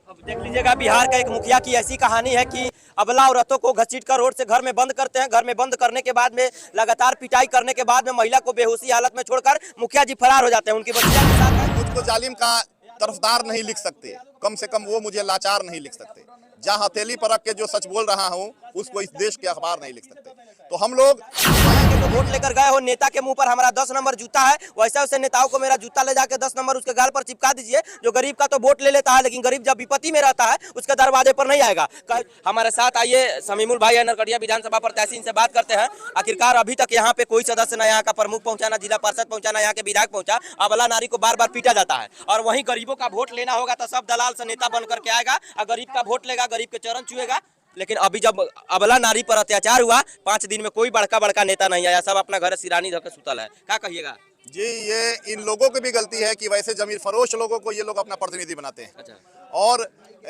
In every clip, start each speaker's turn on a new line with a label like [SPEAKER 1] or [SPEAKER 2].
[SPEAKER 1] अब देख लीजिएगा, बिहार का एक मुखिया की ऐसी कहानी है कि अबला औरतों को घसीटकर रोड से घर में बंद करते हैं। घर में बंद करने के बाद में लगातार पिटाई करने के बाद में महिला को बेहोशी हालत में छोड़कर मुखिया जी फरार हो जाते हैं। उनकी बच्चियां के साथ है।
[SPEAKER 2] मुझको जालिम का तरफदार नहीं लिख सकते, कम से कम वो मुझे लाचार नहीं लिख सकते। जहाँ हथेली पर रख के जो सच बोल रहा हूँ उसको इस देश के अखबार नहीं लिख सकते। तो हम लोग
[SPEAKER 1] तो वोट लेकर गए हो, नेता के मुंह पर हमारा 10 नंबर जूता है, वैसे वैसे नेताओं को मेरा जूता ले जाके 10 नंबर उसके गाल पर चिपका दीजिए। जो गरीब का तो वोट ले लेता है, लेकिन गरीब जब विपत्ति में रहता है उसके दरवाजे पर नहीं आएगा। हमारे साथ आइए समीमुल भाई है, नरकटिया विधानसभा प्रत्याशी, इनसे बात करते हैं। आखिरकार अभी तक यहाँ पे कोई सदस्य न यहाँ का प्रमुख पहुंचा, न जिला पार्षद पहुंचा, न यहाँ के विधायक पहुंचा। अबला नारी को बार बार पीटा जाता है और वहीं गरीबों का वोट लेना होगा तो सब दलाल से नेता बन करके आएगा और गरीब का वोट लेगा, गरीब के चरण छुएगा। लेकिन अभी जब अबला नारी पर अत्याचार हुआ, 5 दिन में कोई बड़का नेता नहीं आया, सब अपना घर सिरानी धोकर सुतल है। क्या कहिएगा
[SPEAKER 2] जी? ये इन लोगों की भी गलती है कि वैसे जमीर फरोश लोगों को ये लोग अपना प्रतिनिधि बनाते हैं। अच्छा। और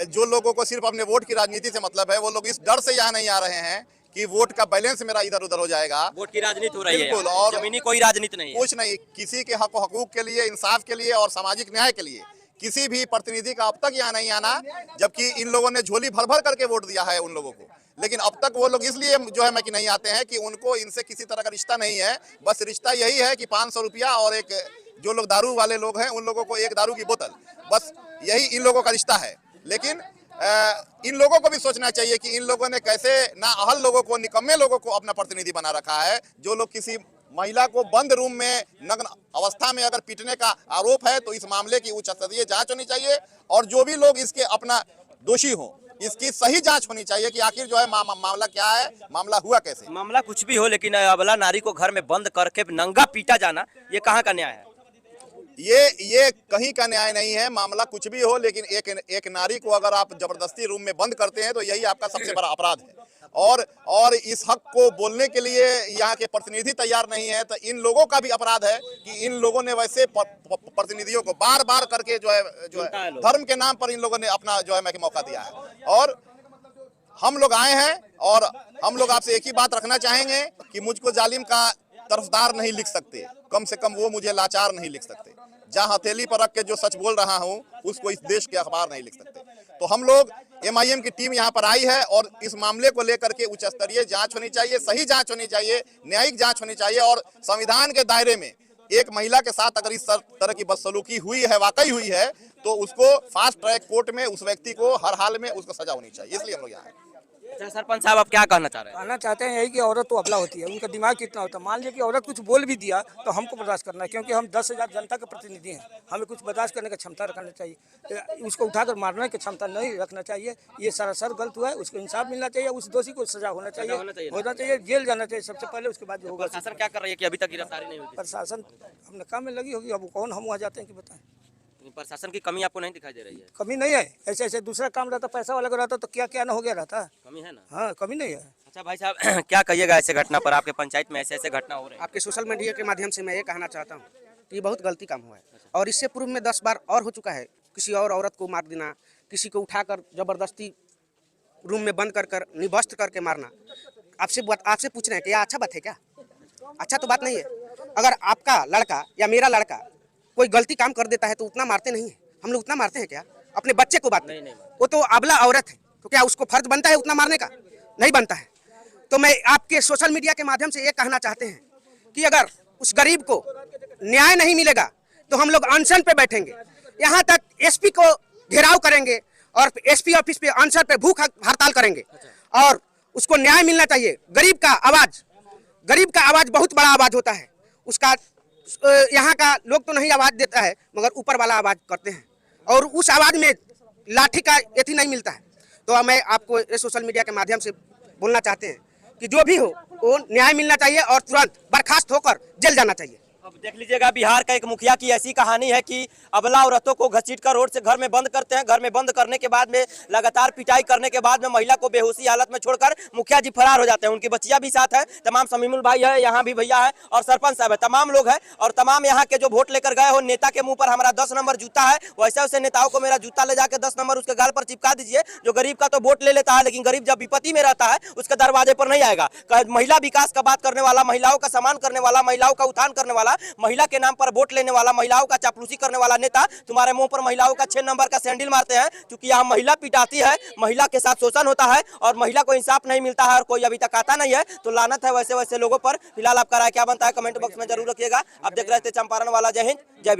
[SPEAKER 2] जो लोगों को सिर्फ अपने वोट की राजनीति से मतलब है, वो लोग इस डर से यहाँ नहीं आ रहे हैं कि वोट का बैलेंस मेरा इधर उधर हो जाएगा।
[SPEAKER 1] वोट की राजनीति हो रही है।
[SPEAKER 2] बिल्कुल। और
[SPEAKER 1] जमीनी कोई राजनीति नहीं है,
[SPEAKER 2] कुछ नहीं। किसी के हक हकूक के लिए, इंसाफ के लिए और सामाजिक न्याय के लिए किसी भी प्रतिनिधि का अब तक यहाँ नहीं आना, जबकि इन लोगों ने झोली भर भर करके वोट दिया है उन लोगों को। लेकिन अब तक वो लोग इसलिए जो है कि नहीं आते हैं कि उनको इनसे किसी तरह का रिश्ता नहीं है। बस रिश्ता यही है कि 500 रुपया और एक जो लोग दारू वाले लोग हैं उन लोगों को एक दारू की बोतल, बस यही इन लोगों का रिश्ता है। लेकिन इन लोगों को भी सोचना चाहिए कि इन लोगों ने कैसे ना अहल लोगों को, निकम्मे लोगों को अपना प्रतिनिधि बना रखा है। जो लोग किसी महिला को बंद रूम में नग्न अवस्था में अगर पीटने का आरोप है तो इस मामले की उच्च स्तरीय जांच होनी चाहिए और जो भी लोग इसके अपना दोषी हों इसकी सही जांच होनी चाहिए कि आखिर जो है मामला क्या है, मामला हुआ कैसे।
[SPEAKER 1] मामला कुछ भी हो, लेकिन अबला नारी को घर में बंद करके नंगा पीटा जाना, ये कहाँ का न्याय है?
[SPEAKER 2] ये कहीं का न्याय नहीं है। मामला कुछ भी हो, लेकिन एक नारी को अगर आप जबरदस्ती रूम में बंद करते हैं तो यही आपका सबसे बड़ा अपराध है। और इस हक को बोलने के लिए यहाँ के प्रतिनिधि तैयार नहीं है, तो इन लोगों का भी अपराध है कि इन लोगों ने वैसे प्रतिनिधियों को बार बार करके जो है धर्म के नाम पर इन लोगों ने अपना जो है कि मौका दिया है। और हम लोग आए हैं और हम लोग आपसे एक ही बात रखना चाहेंगे कि मुझको जालिम का तरफदार नहीं लिख सकते, कम से कम वो मुझे लाचार नहीं लिख सकते। जहाँ हथेली पर रख के जो सच बोल रहा हूँ उसको इस देश के अखबार नहीं लिख सकते। तो हम लोग MIM की टीम यहाँ पर आई है और इस मामले को लेकर के उच्च स्तरीय जांच होनी चाहिए, सही जांच होनी चाहिए, न्यायिक जांच होनी चाहिए। और संविधान के दायरे में एक महिला के साथ अगर इस तरह की बदसलूकी हुई है, वाकई हुई है, तो उसको फास्ट ट्रैक कोर्ट में उस व्यक्ति को हर हाल में उसको सजा होनी चाहिए। इसलिए हम लोग यहाँ हैं।
[SPEAKER 1] अच्छा सरपंच साहब, आप क्या कहना चाह रहे हैं?
[SPEAKER 3] कहना चाहते हैं यही कि औरत तो अबला होती है, उनका दिमाग कितना होता है। मान लीजिए कि औरत कुछ बोल भी दिया तो हमको बर्दाश्त करना है, क्योंकि हम 10,000 जनता के प्रतिनिधि हैं। हमें कुछ बर्दाश्त करने की क्षमता रखना चाहिए, उसको उठाकर मारने की क्षमता नहीं रखना चाहिए। ये सरासर गलत हुआ है, उसको इंसाफ मिलना चाहिए, उस दोषी को सजा होना चाहिए, जेल जाना चाहिए सबसे पहले, उसके बाद जो होगा।
[SPEAKER 1] प्रशासन क्या कर रही है कि अभी तक गिरफ्तारी नहीं हुई?
[SPEAKER 3] प्रशासन अपने काम में लगी होगी, अब कौन हम वहाँ जाते हैं कि बताएं।
[SPEAKER 1] प्रशासन की कमी आपको नहीं दिखाई दे रही है?
[SPEAKER 3] कमी नहीं है, ऐसे ऐसे दूसरा काम रहता, पैसा वाला का रहता तो क्या क्या ना हो गया रहता।
[SPEAKER 1] कमी है ना?
[SPEAKER 3] हाँ, कमी नहीं है।
[SPEAKER 1] अच्छा भाई साहब, क्या कहिएगा ऐसे घटना पर? आपके पंचायत में ऐसे ऐसे घटना हो रहे हैं।
[SPEAKER 4] आपके सोशल मीडिया के माध्यम से मैं ये कहना चाहता हूँ कि ये बहुत गलती काम हुआ है और इससे पूर्व में 10 बार और हो चुका है। किसी और औरत को मार देना, किसी को उठाकर जबरदस्ती रूम में बंद कर निवस्त्र करके मारना। आपसे पूछ रहे हैं कि यह अच्छा बात है क्या? अच्छा तो बात नहीं है। अगर आपका लड़का या मेरा लड़का कोई गलती काम कर देता है तो उतना मारते नहीं है। हम लोग उतना मारते हैं क्या अपने बच्चे को? बात नहीं। वो तो अबला औरत है, तो क्या उसको फर्ज बनता है उतना मारने का? नहीं बनता है। तो मैं आपके सोशल मीडिया के माध्यम से ये कहना चाहते हैं कि अगर उस गरीब को न्याय नहीं मिलेगा तो हम लोग अनशन पे बैठेंगे, यहाँ तक SP को घेराव करेंगे और SP ऑफिस पे अनशन पे भूख हड़ताल करेंगे और उसको न्याय मिलना चाहिए। गरीब का आवाज बहुत बड़ा आवाज होता है, उसका यहाँ का लोग तो नहीं आवाज देता है मगर ऊपर वाला आवाज करते हैं और उस आवाज में लाठी का एथी नहीं मिलता है। तो मैं आपको सोशल मीडिया के माध्यम से बोलना चाहते हैं कि जो भी हो वो न्याय मिलना चाहिए और तुरंत बर्खास्त होकर जेल जाना चाहिए।
[SPEAKER 1] अब देख लीजिएगा, बिहार का एक मुखिया की ऐसी कहानी है कि अबला औरतों को घसीटकर रोड से घर में बंद करते हैं। घर में बंद करने के बाद में लगातार पिटाई करने के बाद में महिला को बेहोशी हालत में छोड़कर मुखिया जी फरार हो जाते हैं। उनकी बच्चियां भी साथ है, तमाम समीमुल भाई है, यहाँ भी भैया है और सरपंच साहब है, तमाम लोग हैं और तमाम यहाँ के जो वोट लेकर गए हो, नेता के मुंह पर हमारा 10 नंबर जूता है, वैसे वैसे नेताओं को मेरा जूता ले जाके 10 नंबर उसके गाल पर चिपका दीजिए। जो गरीब का तो वोट ले लेता है, लेकिन गरीब जब विपत्ति में रहता है उसके दरवाजे पर नहीं आएगा। महिला विकास का बात करने वाला, महिलाओं का सम्मान करने वाला, महिलाओं का उत्थान करने वाला महिला के नाम पर वोट लेने वाला, महिलाओं का चापलूसी करने वाला नेता तुम्हारे मुंह पर महिलाओं का 6 नंबर का सैंडल मारते हैं, क्योंकि यहाँ महिला पिटाती है, महिला के साथ शोषण होता है और महिला को इंसाफ नहीं मिलता है और कोई अभी तक आता नहीं है। तो लानत है वैसे वैसे लोगों पर। फिलहाल आपका राय क्या बनता है कमेंट बॉक्स में जरूर रखिएगा। आप देख रहे थे चंपारण वाला। जय हिंद, जय